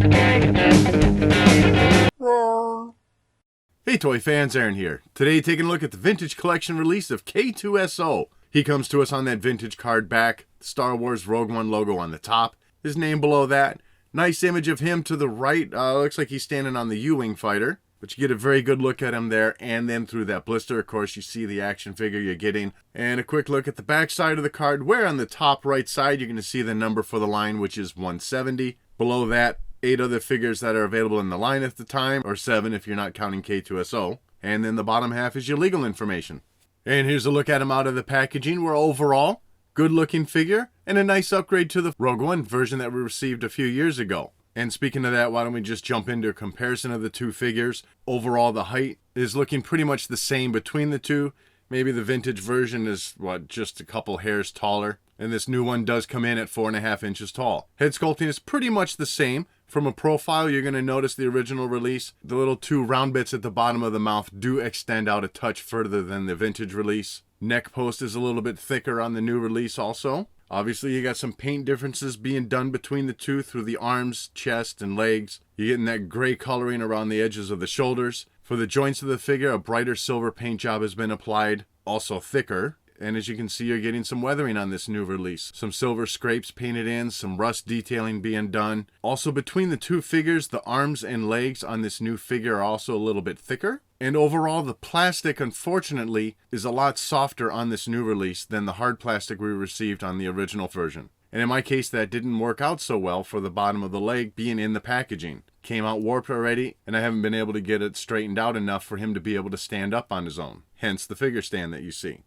Hey toy fans, Aaron here. Today taking a look at the vintage collection release of K-2SO. He comes to us on that vintage card back, the Star Wars Rogue One logo on the top, his name below that. Nice image of him to the right, looks like he's standing on the U-Wing fighter. But you get a very good look at him there, and then through that blister, of course, you see the action figure you're getting. And a quick look at the back side of the card, where on the top right side, you're going to see the number for the line, which is 170. Below that, 8 other figures that are available in the line at the time, or 7 if you're not counting K-2SO. And then the bottom half is your legal information. And here's a look at him out of the packaging, where overall, good looking figure, and a nice upgrade to the Rogue One version that we received a few years ago. And speaking of that, why don't we just jump into a comparison of the two figures. Overall, the height is looking pretty much the same between the two. Maybe the vintage version is, just a couple hairs taller. And this new one does come in at 4.5 inches tall. Head sculpting is pretty much the same. From a profile, you're going to notice the original release. The little 2 round bits at the bottom of the mouth do extend out a touch further than the vintage release. Neck post is a little bit thicker on the new release also. Obviously, you got some paint differences being done between the two through the arms, chest, and legs. You're getting that gray coloring around the edges of the shoulders. For the joints of the figure, a brighter silver paint job has been applied, also thicker. And as you can see, you're getting some weathering on this new release. Some silver scrapes painted in, some rust detailing being done. Also, between the two figures, the arms and legs on this new figure are also a little bit thicker. And overall, the plastic, unfortunately, is a lot softer on this new release than the hard plastic we received on the original version. And in my case, that didn't work out so well for the bottom of the leg being in the packaging. Came out warped already, and I haven't been able to get it straightened out enough for him to be able to stand up on his own. Hence the figure stand that you see.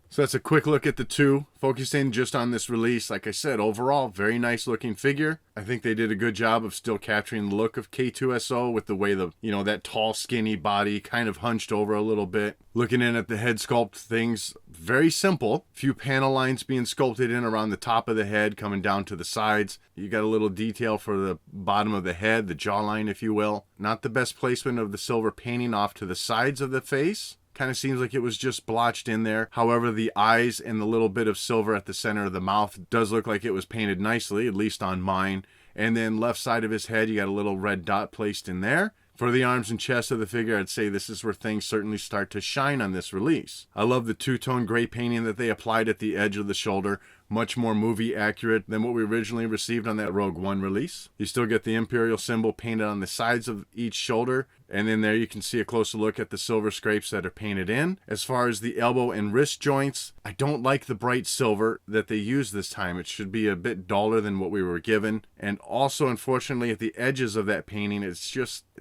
So that's a quick look at the two, focusing just on this release. Like I said, overall, very nice looking figure. I think they did a good job of still capturing the look of K-2SO with the way that tall, skinny body kind of hunched over a little bit. Looking in at the head sculpt, things very simple. Few panel lines being sculpted in around the top of the head, coming down to the sides. You got a little detail for the bottom of the head, the jawline, if you will. Not the best placement of the silver painting off to the sides of the face. Kind of seems like it was just blotched in there. However, the eyes and the little bit of silver at the center of the mouth does look like it was painted nicely, at least on mine. And then left side of his head, you got a little red dot placed in there. For the arms and chest of the figure, I'd say this is where things certainly start to shine on this release. I love the two-tone gray painting that they applied at the edge of the shoulder. Much more movie accurate than what we originally received on that Rogue One release. You still get the Imperial symbol painted on the sides of each shoulder. And then there you can see a closer look at the silver scrapes that are painted in. As far as the elbow and wrist joints, I don't like the bright silver that they used this time. It should be a bit duller than what we were given. And also, unfortunately, at the edges of that painting, it's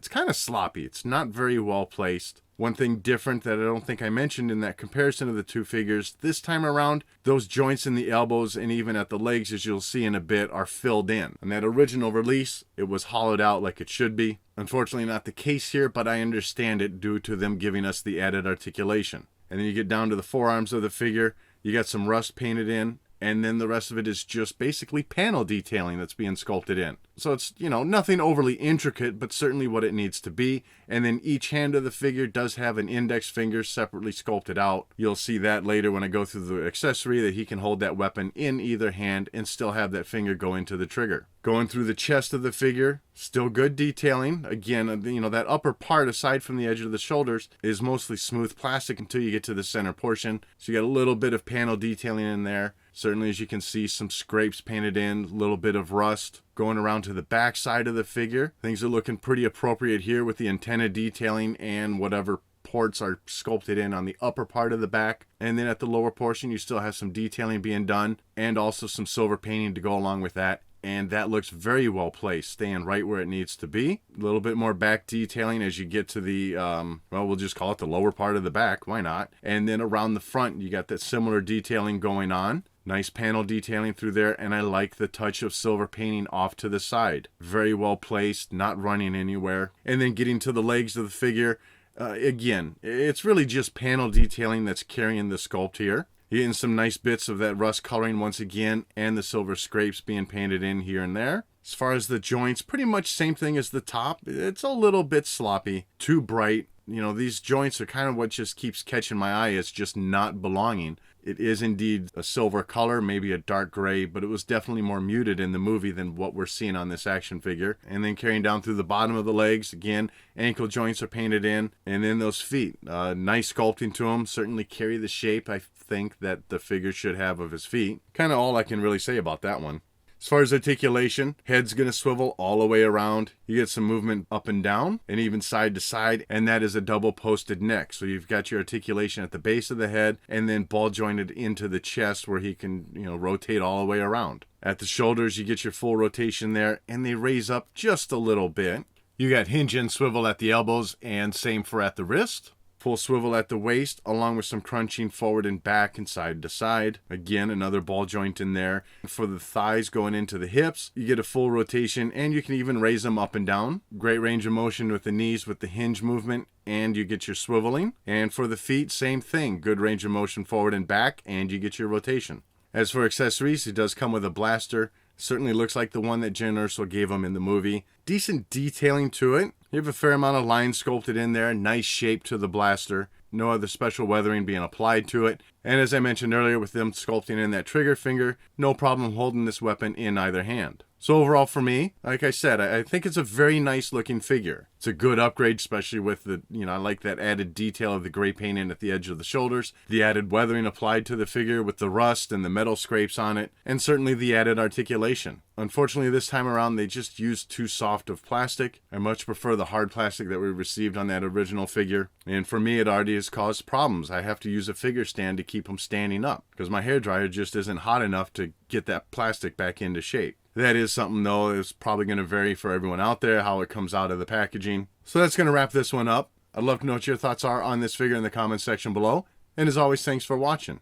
kind of sloppy. It's not very well placed. One thing different that I don't think I mentioned in that comparison of the two figures, this time around, those joints in the elbows and even at the legs, as you'll see in a bit, are filled in. On that original release, it was hollowed out like it should be. Unfortunately, not the case here, but I understand it due to them giving us the added articulation. And then you get down to the forearms of the figure, you got some rust painted in, and then the rest of it is just basically panel detailing that's being sculpted in. So it's, nothing overly intricate, but certainly what it needs to be. And then each hand of the figure does have an index finger separately sculpted out. You'll see that later when I go through the accessory, that he can hold that weapon in either hand and still have that finger go into the trigger. Going through the chest of the figure, still good detailing. Again, that upper part, aside from the edge of the shoulders, is mostly smooth plastic until you get to the center portion. So you got a little bit of panel detailing in there. Certainly, as you can see, some scrapes painted in, a little bit of rust. Going around to the back side of the figure, things are looking pretty appropriate here with the antenna detailing and whatever ports are sculpted in on the upper part of the back. And then at the lower portion, you still have some detailing being done and also some silver painting to go along with that. And that looks very well placed, staying right where it needs to be. A little bit more back detailing as you get to the, we'll just call it the lower part of the back. Why not? And then around the front, you got that similar detailing going on. Nice panel detailing through there, and I like the touch of silver painting off to the side. Very well placed, not running anywhere. And then getting to the legs of the figure, again, it's really just panel detailing that's carrying the sculpt here. You're getting some nice bits of that rust coloring once again, and the silver scrapes being painted in here and there. As far as the joints, pretty much same thing as the top. It's a little bit sloppy, too bright. These joints are kind of what just keeps catching my eye as just not belonging. It is indeed a silver color, maybe a dark gray, but it was definitely more muted in the movie than what we're seeing on this action figure. And then carrying down through the bottom of the legs, again, ankle joints are painted in. And then those feet, nice sculpting to them, certainly carry the shape I think that the figure should have of his feet. Kind of all I can really say about that one. As far as articulation, head's going to swivel all the way around. You get some movement up and down and even side to side, and that is a double posted neck. So you've got your articulation at the base of the head and then ball jointed into the chest where he can, rotate all the way around. At the shoulders, you get your full rotation there, and they raise up just a little bit. You got hinge and swivel at the elbows, and same for at the wrist. Full swivel at the waist, along with some crunching forward and back and side to side. Again, another ball joint in there. For the thighs going into the hips, you get a full rotation, and you can even raise them up and down. Great range of motion with the knees with the hinge movement, and you get your swiveling. And for the feet, same thing. Good range of motion forward and back, and you get your rotation. As for accessories, it does come with a blaster. Certainly looks like the one that K-2SO gave him in the movie. Decent detailing to it. You have a fair amount of lines sculpted in there. Nice shape to the blaster. No other special weathering being applied to it. And as I mentioned earlier, with them sculpting in that trigger finger, no problem holding this weapon in either hand. So overall for me, like I said, I think it's a very nice looking figure. It's a good upgrade, especially with the, I like that added detail of the gray paint in at the edge of the shoulders, the added weathering applied to the figure with the rust and the metal scrapes on it, and certainly the added articulation. Unfortunately, this time around, they just used too soft of plastic. I much prefer the hard plastic that we received on that original figure. And for me, it already has caused problems. I have to use a figure stand to keep them standing up because my hairdryer just isn't hot enough to get that plastic back into shape. That is something, though, it's probably going to vary for everyone out there, how it comes out of the packaging. So that's going to wrap this one up. I'd love to know what your thoughts are on this figure in the comments section below. And as always, thanks for watching.